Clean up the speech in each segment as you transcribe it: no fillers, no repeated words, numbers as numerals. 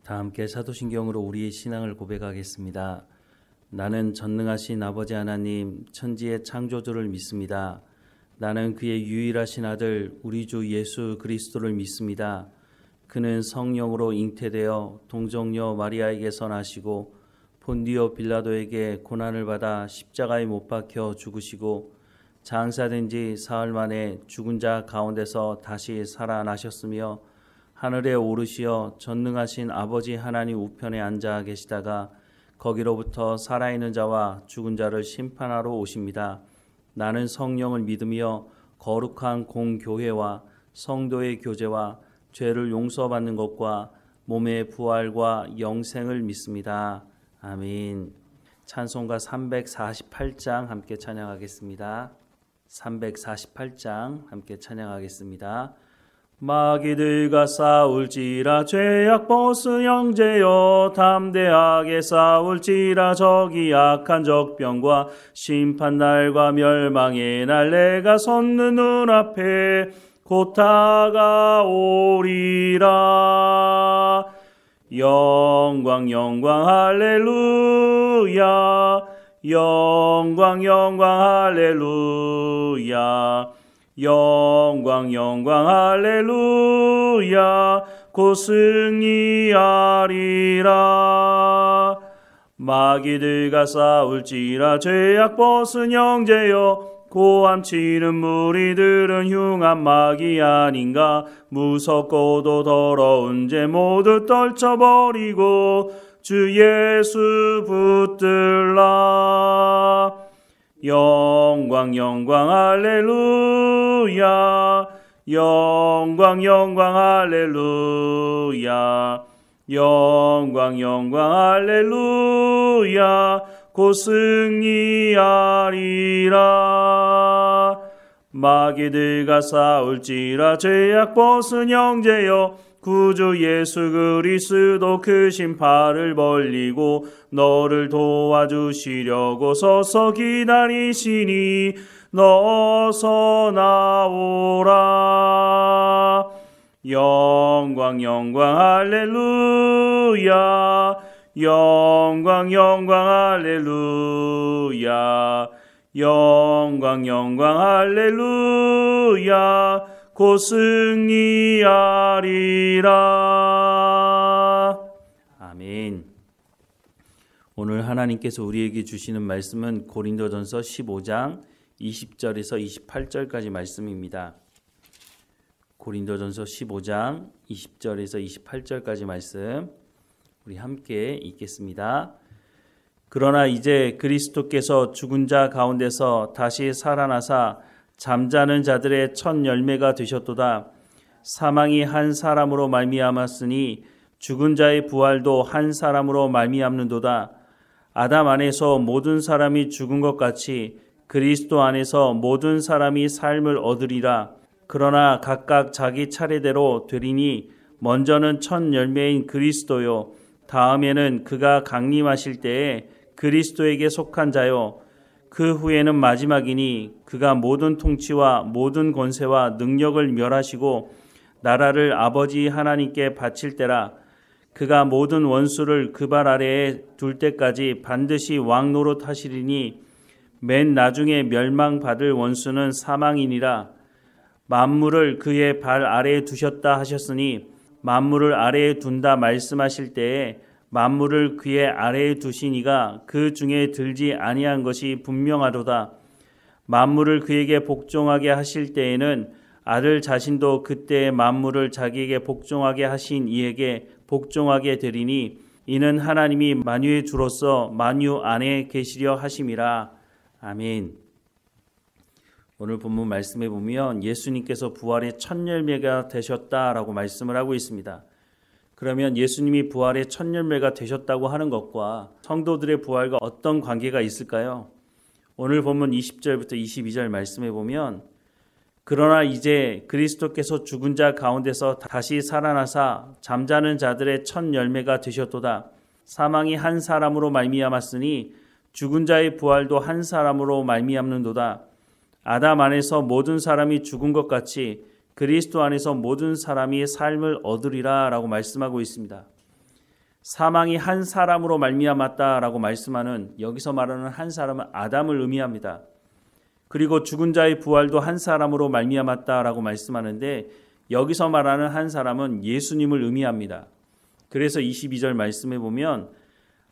다 함께 사도신경으로 우리의 신앙을 고백하겠습니다. 나는 전능하신 아버지 하나님 천지의 창조주를 믿습니다. 나는 그의 유일하신 아들 우리 주 예수 그리스도를 믿습니다. 그는 성령으로 잉태되어 동정녀 마리아에게서 나시고 본디오 빌라도에게 고난을 받아 십자가에 못 박혀 죽으시고 장사된 지 사흘 만에 죽은 자 가운데서 다시 살아나셨으며 하늘에 오르시어 전능하신 아버지 하나님 우편에 앉아 계시다가 거기로부터 살아있는 자와 죽은 자를 심판하러 오십니다. 나는 성령을 믿으며 거룩한 공교회와 성도의 교제와 죄를 용서받는 것과 몸의 부활과 영생을 믿습니다. 아멘. 찬송가 348장 함께 찬양하겠습니다. 348장 함께 찬양하겠습니다. 마귀들과 싸울지라 죄악 보스 형제여 담대하게 싸울지라 적이 약한 적병과 심판날과 멸망의 날 내가 섰는 눈앞에 곧 다가오리라. 영광 영광 할렐루야 영광 영광 할렐루야 영광 영광 할렐루야 곧 승리하리라. 마귀들과 싸울지라 죄악 벗은 형제여 고함치는 무리들은 흉한 마귀 아닌가. 무섭고도 더러운 죄 모두 떨쳐버리고 주 예수 붙들라. 영광 영광 할렐루야 영광 영광 할렐루야 영광 영광 할렐루야 곧 승리하리라. 마귀들과 싸울지라 죄악 벗은 형제여 구주 예수 그리스도 크신 팔을 벌리고 너를 도와주시려고 서서 기다리시니 너 어서 나오라. 영광 영광 할렐루야 영광 영광 할렐루야 영광 영광 할렐루야 곧 승리하리라. 아멘. 오늘 하나님께서 우리에게 주시는 말씀은 고린도전서 15장 20절에서 28절까지 말씀입니다. 고린도전서 15장 20절에서 28절까지 말씀 우리 함께 읽겠습니다. 그러나 이제 그리스도께서 죽은 자 가운데서 다시 살아나사 잠자는 자들의 첫 열매가 되셨도다. 사망이 한 사람으로 말미암았으니 죽은 자의 부활도 한 사람으로 말미암는도다. 아담 안에서 모든 사람이 죽은 것 같이 그리스도 안에서 모든 사람이 삶을 얻으리라. 그러나 각각 자기 차례대로 되리니 먼저는 첫 열매인 그리스도요 다음에는 그가 강림하실 때에 그리스도에게 속한 자요 그 후에는 마지막이니 그가 모든 통치와 모든 권세와 능력을 멸하시고 나라를 아버지 하나님께 바칠 때라. 그가 모든 원수를 그 발 아래에 둘 때까지 반드시 왕 노릇하시리니 맨 나중에 멸망받을 원수는 사망이니라. 만물을 그의 발 아래에 두셨다 하셨으니 만물을 아래에 둔다 말씀하실 때에 만물을 그의 아래에 두신 이가 그 중에 들지 아니한 것이 분명하도다. 만물을 그에게 복종하게 하실 때에는 아들 자신도 그때의 만물을 자기에게 복종하게 하신 이에게 복종하게 되리니 이는 하나님이 만유의 주로서 만유 안에 계시려 하심이라. 아멘. 오늘 본문 말씀에 보면 예수님께서 부활의 첫 열매가 되셨다라고 말씀을 하고 있습니다. 그러면 예수님이 부활의 첫 열매가 되셨다고 하는 것과 성도들의 부활과 어떤 관계가 있을까요? 오늘 본문 20절부터 22절 말씀에 보면 그러나 이제 그리스도께서 죽은 자 가운데서 다시 살아나사 잠자는 자들의 첫 열매가 되셨도다. 사망이 한 사람으로 말미암았으니 죽은 자의 부활도 한 사람으로 말미암는도다. 아담 안에서 모든 사람이 죽은 것 같이 그리스도 안에서 모든 사람이 삶을 얻으리라 라고 말씀하고 있습니다. 사망이 한 사람으로 말미암았다라고 말씀하는 여기서 말하는 한 사람은 아담을 의미합니다. 그리고 죽은 자의 부활도 한 사람으로 말미암았다라고 말씀하는데 여기서 말하는 한 사람은 예수님을 의미합니다. 그래서 22절 말씀에 보면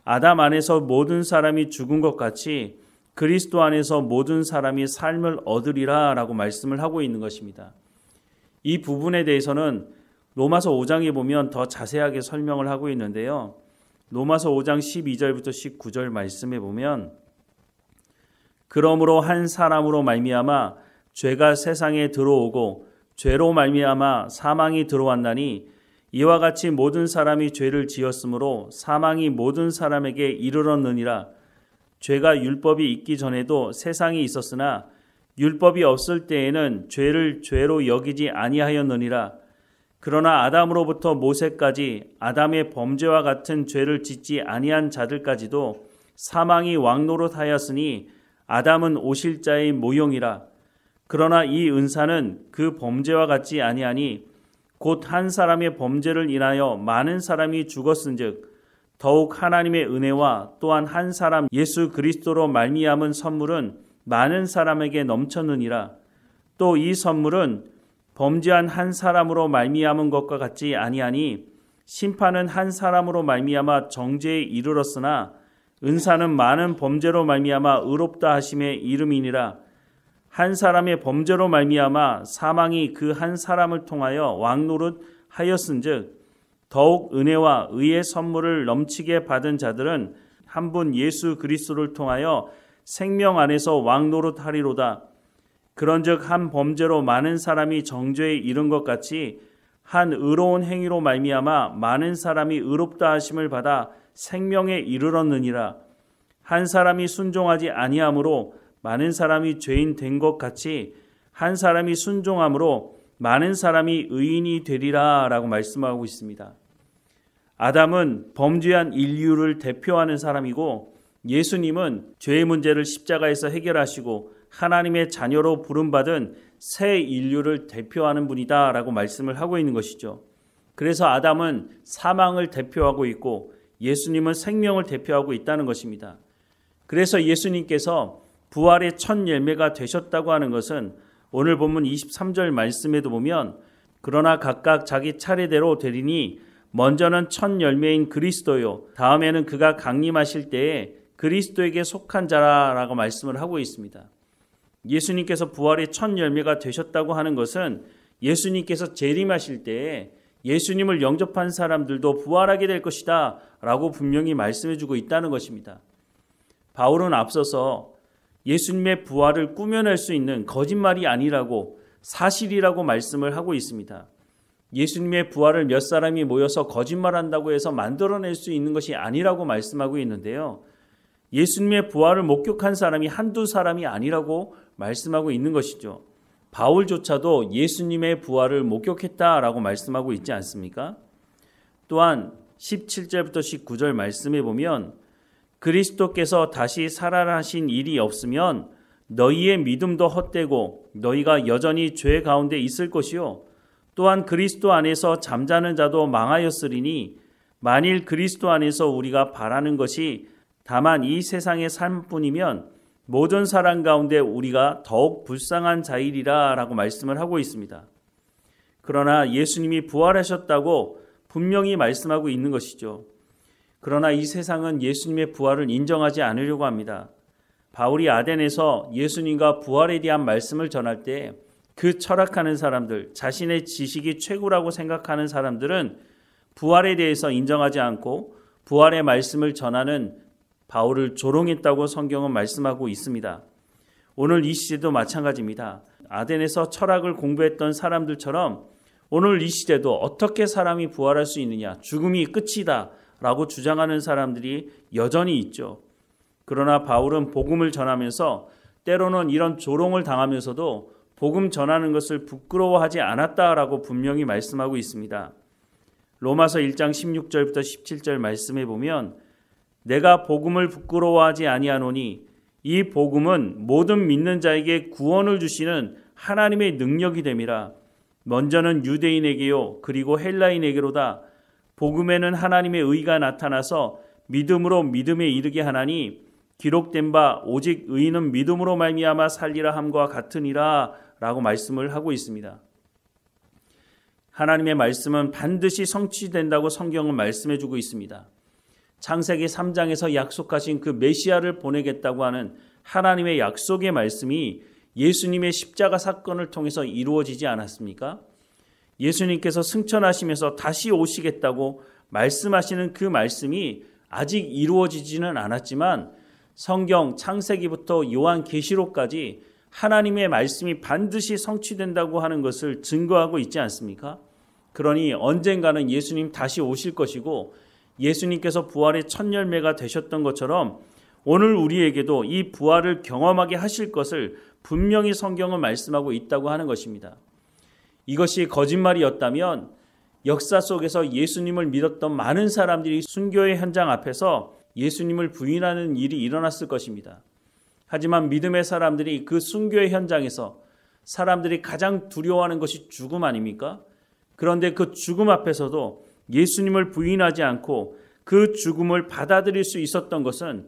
아담 안에서 모든 사람이 죽은 것 같이 그리스도 안에서 모든 사람이 삶을 얻으리라 라고 말씀을 하고 있는 것입니다. 이 부분에 대해서는 로마서 5장에 보면 더 자세하게 설명을 하고 있는데요. 로마서 5장 12절부터 19절 말씀에 보면 그러므로 한 사람으로 말미암아 죄가 세상에 들어오고 죄로 말미암아 사망이 들어왔나니 이와 같이 모든 사람이 죄를 지었으므로 사망이 모든 사람에게 이르렀느니라. 죄가 율법이 있기 전에도 세상이 있었으나 율법이 없을 때에는 죄를 죄로 여기지 아니하였느니라. 그러나 아담으로부터 모세까지 아담의 범죄와 같은 죄를 짓지 아니한 자들까지도 사망이 왕노릇하였으니 아담은 오실자의 모형이라. 그러나 이 은사는 그 범죄와 같지 아니하니 곧 한 사람의 범죄를 인하여 많은 사람이 죽었은즉 더욱 하나님의 은혜와 또한 한 사람 예수 그리스도로 말미암은 선물은 많은 사람에게 넘쳤느니라. 또 이 선물은 범죄한 한 사람으로 말미암은 것과 같지 아니하니 심판은 한 사람으로 말미암아 정죄에 이르렀으나 은사는 많은 범죄로 말미암아 의롭다 하심의 이름이니라. 한 사람의 범죄로 말미암아 사망이 그 한 사람을 통하여 왕노릇 하였은즉 더욱 은혜와 의의 선물을 넘치게 받은 자들은 한 분 예수 그리스도를 통하여 생명 안에서 왕노릇 하리로다. 그런즉 한 범죄로 많은 사람이 정죄에 이른 것 같이 한 의로운 행위로 말미암아 많은 사람이 의롭다 하심을 받아 생명에 이르렀느니라. 한 사람이 순종하지 아니함으로 많은 사람이 죄인 된 것 같이 한 사람이 순종함으로 많은 사람이 의인이 되리라 라고 말씀하고 있습니다. 아담은 범죄한 인류를 대표하는 사람이고 예수님은 죄의 문제를 십자가에서 해결하시고 하나님의 자녀로 부름받은 새 인류를 대표하는 분이다 라고 말씀을 하고 있는 것이죠. 그래서 아담은 사망을 대표하고 있고 예수님은 생명을 대표하고 있다는 것입니다. 그래서 예수님께서 부활의 첫 열매가 되셨다고 하는 것은 오늘 본문 23절 말씀에도 보면 그러나 각각 자기 차례대로 되리니 먼저는 첫 열매인 그리스도요 다음에는 그가 강림하실 때에 그리스도에게 속한 자라라고 말씀을 하고 있습니다. 예수님께서 부활의 첫 열매가 되셨다고 하는 것은 예수님께서 재림하실 때에 예수님을 영접한 사람들도 부활하게 될 것이다 라고 분명히 말씀해 주고 있다는 것입니다. 바울은 앞서서 예수님의 부활을 꾸며낼 수 있는 거짓말이 아니라고 사실이라고 말씀을 하고 있습니다. 예수님의 부활을 몇 사람이 모여서 거짓말한다고 해서 만들어낼 수 있는 것이 아니라고 말씀하고 있는데요. 예수님의 부활을 목격한 사람이 한두 사람이 아니라고 말씀하고 있는 것이죠. 바울조차도 예수님의 부활을 목격했다라고 말씀하고 있지 않습니까? 또한 17절부터 19절 말씀에 보면 그리스도께서 다시 살아나신 일이 없으면 너희의 믿음도 헛되고 너희가 여전히 죄 가운데 있을 것이요 또한 그리스도 안에서 잠자는 자도 망하였으리니 만일 그리스도 안에서 우리가 바라는 것이 다만 이 세상의 삶뿐이면 모든 사람 가운데 우리가 더욱 불쌍한 자이리라 라고 말씀을 하고 있습니다. 그러나 예수님이 부활하셨다고 분명히 말씀하고 있는 것이죠. 그러나 이 세상은 예수님의 부활을 인정하지 않으려고 합니다. 바울이 아덴에서 예수님과 부활에 대한 말씀을 전할 때 그 철학하는 사람들, 자신의 지식이 최고라고 생각하는 사람들은 부활에 대해서 인정하지 않고 부활의 말씀을 전하는 바울을 조롱했다고 성경은 말씀하고 있습니다. 오늘 이 시대도 마찬가지입니다. 아덴에서 철학을 공부했던 사람들처럼 오늘 이 시대도 어떻게 사람이 부활할 수 있느냐, 죽음이 끝이다 라고 주장하는 사람들이 여전히 있죠. 그러나 바울은 복음을 전하면서 때로는 이런 조롱을 당하면서도 복음 전하는 것을 부끄러워하지 않았다라고 분명히 말씀하고 있습니다. 로마서 1장 16절부터 17절 말씀에 보면 내가 복음을 부끄러워하지 아니하노니 이 복음은 모든 믿는 자에게 구원을 주시는 하나님의 능력이 됨이라. 먼저는 유대인에게요 그리고 헬라인에게로다. 복음에는 하나님의 의가 나타나서 믿음으로 믿음에 이르게 하나니 기록된 바 오직 의인은 믿음으로 말미암아 살리라 함과 같으니라 라고 말씀을 하고 있습니다. 하나님의 말씀은 반드시 성취된다고 성경은 말씀해 주고 있습니다. 창세기 3장에서 약속하신 그 메시아를 보내겠다고 하는 하나님의 약속의 말씀이 예수님의 십자가 사건을 통해서 이루어지지 않았습니까? 예수님께서 승천하시면서 다시 오시겠다고 말씀하시는 그 말씀이 아직 이루어지지는 않았지만 성경 창세기부터 요한계시록까지 하나님의 말씀이 반드시 성취된다고 하는 것을 증거하고 있지 않습니까? 그러니 언젠가는 예수님 다시 오실 것이고 예수님께서 부활의 첫 열매가 되셨던 것처럼 오늘 우리에게도 이 부활을 경험하게 하실 것을 분명히 성경은 말씀하고 있다고 하는 것입니다. 이것이 거짓말이었다면 역사 속에서 예수님을 믿었던 많은 사람들이 순교의 현장 앞에서 예수님을 부인하는 일이 일어났을 것입니다. 하지만 믿음의 사람들이 그 순교의 현장에서 사람들이 가장 두려워하는 것이 죽음 아닙니까? 그런데 그 죽음 앞에서도 예수님을 부인하지 않고 그 죽음을 받아들일 수 있었던 것은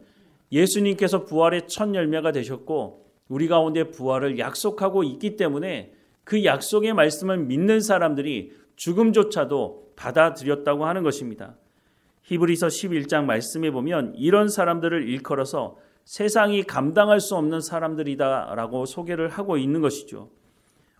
예수님께서 부활의 첫 열매가 되셨고 우리 가운데 부활을 약속하고 있기 때문에 그 약속의 말씀을 믿는 사람들이 죽음조차도 받아들였다고 하는 것입니다. 히브리서 11장 말씀에 보면 이런 사람들을 일컬어서 세상이 감당할 수 없는 사람들이다라고 소개를 하고 있는 것이죠.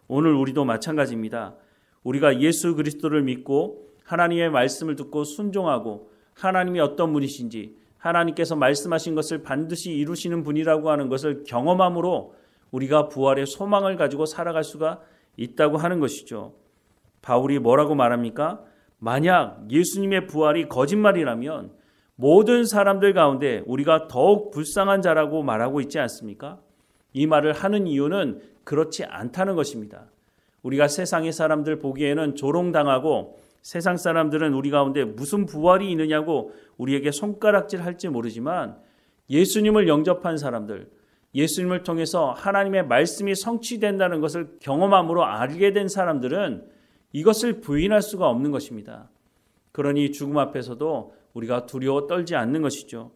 오늘 우리도 마찬가지입니다. 우리가 예수 그리스도를 믿고 하나님의 말씀을 듣고 순종하고 하나님이 어떤 분이신지 하나님께서 말씀하신 것을 반드시 이루시는 분이라고 하는 것을 경험함으로 우리가 부활의 소망을 가지고 살아갈 수가 있다고 하는 것이죠. 바울이 뭐라고 말합니까? 만약 예수님의 부활이 거짓말이라면 모든 사람들 가운데 우리가 더욱 불쌍한 자라고 말하고 있지 않습니까? 이 말을 하는 이유는 그렇지 않다는 것입니다. 우리가 세상의 사람들 보기에는 조롱당하고 세상 사람들은 우리 가운데 무슨 부활이 있느냐고 우리에게 손가락질 할지 모르지만 예수님을 영접한 사람들, 예수님을 통해서 하나님의 말씀이 성취된다는 것을 경험함으로 알게 된 사람들은 이것을 부인할 수가 없는 것입니다. 그러니 죽음 앞에서도 우리가 두려워 떨지 않는 것이죠.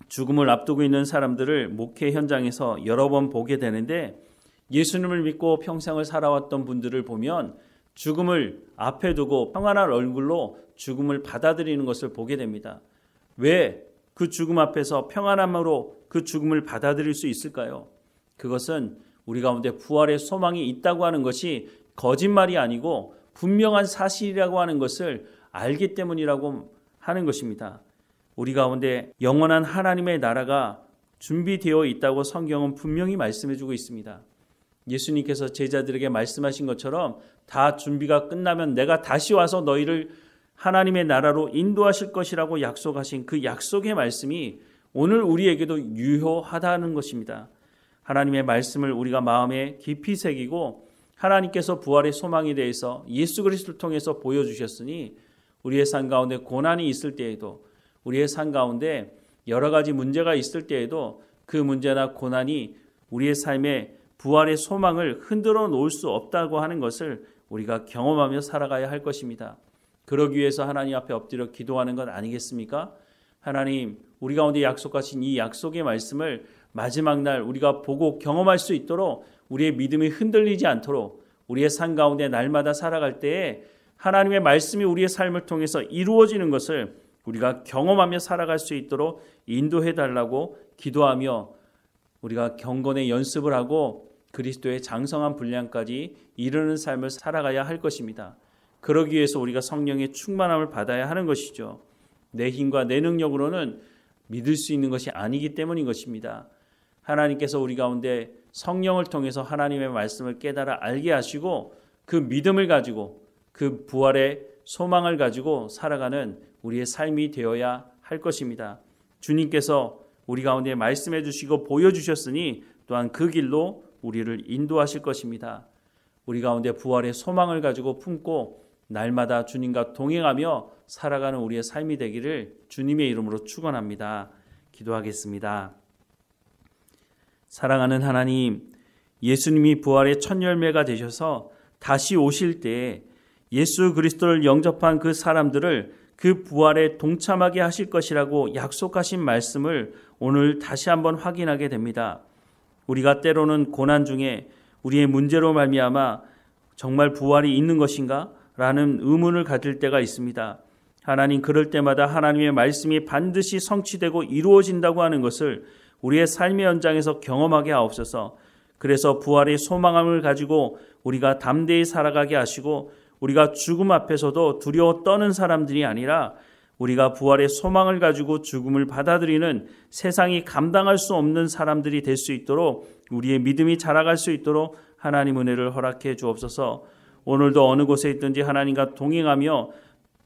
죽음을 앞두고 있는 사람들을 목회 현장에서 여러 번 보게 되는데 예수님을 믿고 평생을 살아왔던 분들을 보면 죽음을 앞에 두고 평안한 얼굴로 죽음을 받아들이는 것을 보게 됩니다. 왜 그 죽음 앞에서 평안함으로 그 죽음을 받아들일 수 있을까요? 그것은 우리 가운데 부활의 소망이 있다고 하는 것이 거짓말이 아니고 분명한 사실이라고 하는 것을 알기 때문이라고 하는 것입니다. 우리 가운데 영원한 하나님의 나라가 준비되어 있다고 성경은 분명히 말씀해 주고 있습니다. 예수님께서 제자들에게 말씀하신 것처럼 다 준비가 끝나면 내가 다시 와서 너희를 하나님의 나라로 인도하실 것이라고 약속하신 그 약속의 말씀이 오늘 우리에게도 유효하다는 것입니다. 하나님의 말씀을 우리가 마음에 깊이 새기고 하나님께서 부활의 소망에 대해서 예수 그리스도를 통해서 보여주셨으니 우리의 삶 가운데 고난이 있을 때에도 우리의 삶 가운데 여러 가지 문제가 있을 때에도 그 문제나 고난이 우리의 삶에 부활의 소망을 흔들어 놓을 수 없다고 하는 것을 우리가 경험하며 살아가야 할 것입니다. 그러기 위해서 하나님 앞에 엎드려 기도하는 것 아니겠습니까? 하나님, 우리 가운데 약속하신 이 약속의 말씀을 마지막 날 우리가 보고 경험할 수 있도록 우리의 믿음이 흔들리지 않도록 우리의 삶 가운데 날마다 살아갈 때에 하나님의 말씀이 우리의 삶을 통해서 이루어지는 것을 우리가 경험하며 살아갈 수 있도록 인도해 달라고 기도하며 우리가 경건의 연습을 하고 그리스도의 장성한 분량까지 이르는 삶을 살아가야 할 것입니다. 그러기 위해서 우리가 성령의 충만함을 받아야 하는 것이죠. 내 힘과 내 능력으로는 믿을 수 있는 것이 아니기 때문인 것입니다. 하나님께서 우리 가운데 성령을 통해서 하나님의 말씀을 깨달아 알게 하시고 그 믿음을 가지고 그 부활의 소망을 가지고 살아가는 우리의 삶이 되어야 할 것입니다. 주님께서 우리 가운데 말씀해 주시고 보여주셨으니 또한 그 길로 우리를 인도하실 것입니다. 우리 가운데 부활의 소망을 가지고 품고 날마다 주님과 동행하며 살아가는 우리의 삶이 되기를 주님의 이름으로 축원합니다. 기도하겠습니다. 사랑하는 하나님, 예수님이 부활의 첫 열매가 되셔서 다시 오실 때에 예수 그리스도를 영접한 그 사람들을 그 부활에 동참하게 하실 것이라고 약속하신 말씀을 오늘 다시 한번 확인하게 됩니다. 우리가 때로는 고난 중에 우리의 문제로 말미암아 정말 부활이 있는 것인가? 라는 의문을 가질 때가 있습니다. 하나님, 그럴 때마다 하나님의 말씀이 반드시 성취되고 이루어진다고 하는 것을 우리의 삶의 현장에서 경험하게 하옵소서. 그래서 부활의 소망함을 가지고 우리가 담대히 살아가게 하시고 우리가 죽음 앞에서도 두려워 떠는 사람들이 아니라 우리가 부활의 소망을 가지고 죽음을 받아들이는 세상이 감당할 수 없는 사람들이 될 수 있도록 우리의 믿음이 자라갈 수 있도록 하나님 은혜를 허락해 주옵소서. 오늘도 어느 곳에 있든지 하나님과 동행하며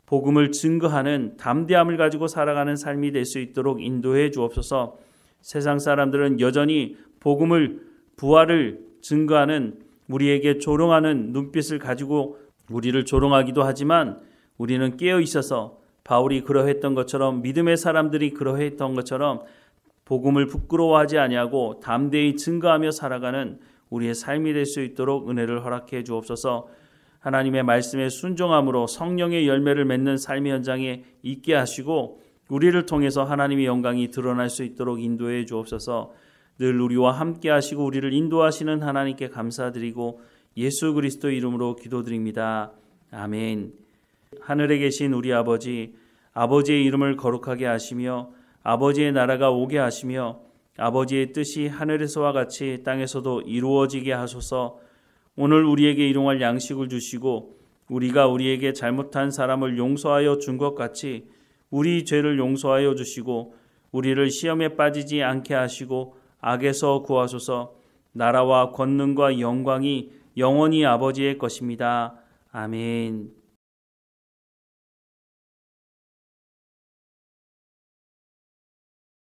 복음을 증거하는 담대함을 가지고 살아가는 삶이 될 수 있도록 인도해 주옵소서. 세상 사람들은 여전히 복음을, 부활을 증거하는 우리에게 조롱하는 눈빛을 가지고 우리를 조롱하기도 하지만 우리는 깨어 있어서 바울이 그러했던 것처럼, 믿음의 사람들이 그러했던 것처럼 복음을 부끄러워하지 아니하고 담대히 증거하며 살아가는 우리의 삶이 될 수 있도록 은혜를 허락해 주옵소서. 하나님의 말씀에 순종함으로 성령의 열매를 맺는 삶의 현장에 있게 하시고 우리를 통해서 하나님의 영광이 드러날 수 있도록 인도해 주옵소서. 늘 우리와 함께 하시고 우리를 인도하시는 하나님께 감사드리고 예수 그리스도 이름으로 기도드립니다. 아멘. 하늘에 계신 우리 아버지, 아버지의 이름을 거룩하게 하시며 아버지의 나라가 오게 하시며 아버지의 뜻이 하늘에서와 같이 땅에서도 이루어지게 하소서. 오늘 우리에게 일용할 양식을 주시고 우리가 우리에게 잘못한 사람을 용서하여 준 것 같이 우리 죄를 용서하여 주시고 우리를 시험에 빠지지 않게 하시고 악에서 구하소서. 나라와 권능과 영광이 영원히 아버지의 것입니다. 아멘.